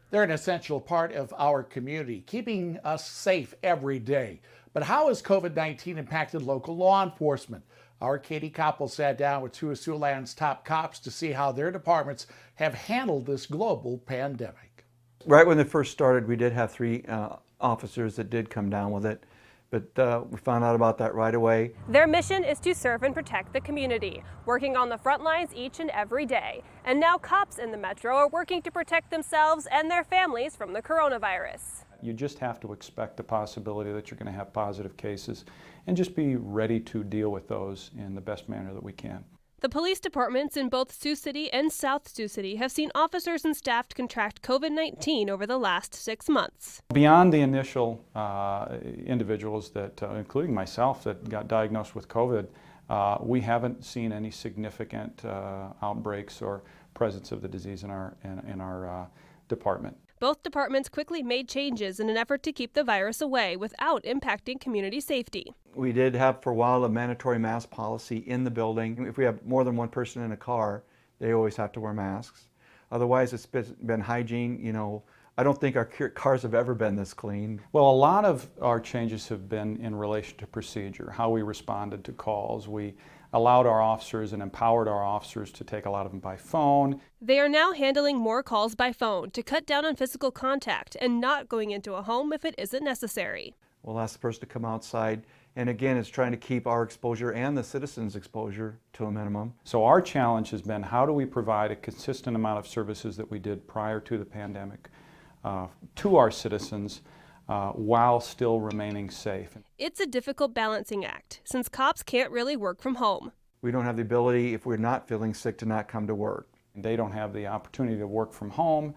They're an essential part of our community, keeping us safe every day. But how has COVID-19 impacted local law enforcement? Our Katie Koppel sat down with two of Siouxland's top cops to see how their departments have handled this global pandemic. Right when it first started, we did have three officers that did come down with it, but we found out about that right away. Their mission is to serve and protect the community, working on the front lines each and every day. And now cops in the metro are working to protect themselves and their families from the coronavirus. You just have to expect the possibility that you're going to have positive cases and just be ready to deal with those in the best manner that we can. The police departments in both Sioux City and South Sioux City have seen officers and staff contract COVID-19 over the last 6 months. Beyond the initial individuals that, including myself, that got diagnosed with COVID, we haven't seen any significant outbreaks or presence of the disease in our department. Both departments quickly made changes in an effort to keep the virus away without impacting community safety. We did have for a while a mandatory mask policy in the building. If we have more than one person in a car, they always have to wear masks. Otherwise, it's been hygiene. You know, I don't think our cars have ever been this clean. Well, a lot of our changes have been in relation to procedure, how we responded to calls. We allowed our officers and empowered our officers to take a lot of them by phone. They are now handling more calls by phone to cut down on physical contact and not going into a home if it isn't necessary. We'll ask the person to come outside, and again, it's trying to keep our exposure and the citizens' exposure to a minimum. So our challenge has been, how do we provide a consistent amount of services that we did prior to the pandemic to our citizens while still remaining safe? It's a difficult balancing act, since cops can't really work from home. We don't have the ability, if we're not feeling sick, to not come to work. They don't have the opportunity to work from home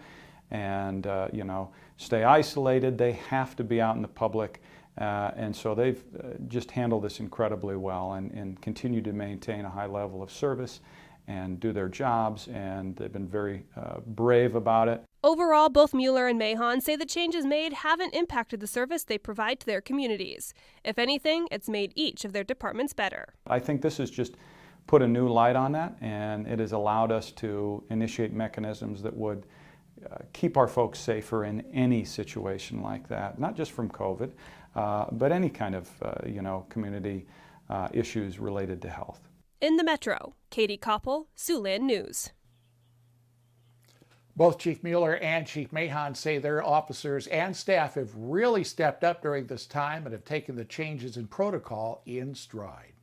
and stay isolated. They have to be out in the public, and so they've just handled this incredibly well and continue to maintain a high level of service and do their jobs, and they've been very brave about it. Overall, both Mueller and Mahon say the changes made haven't impacted the service they provide to their communities. If anything, it's made each of their departments better. I think this has just put a new light on that, and it has allowed us to initiate mechanisms that would keep our folks safer in any situation like that, not just from COVID, but any kind of community issues related to health. In the Metro, Katie Koppel, Siouxland News. Both Chief Mueller and Chief Mahon say their officers and staff have really stepped up during this time and have taken the changes in protocol in stride.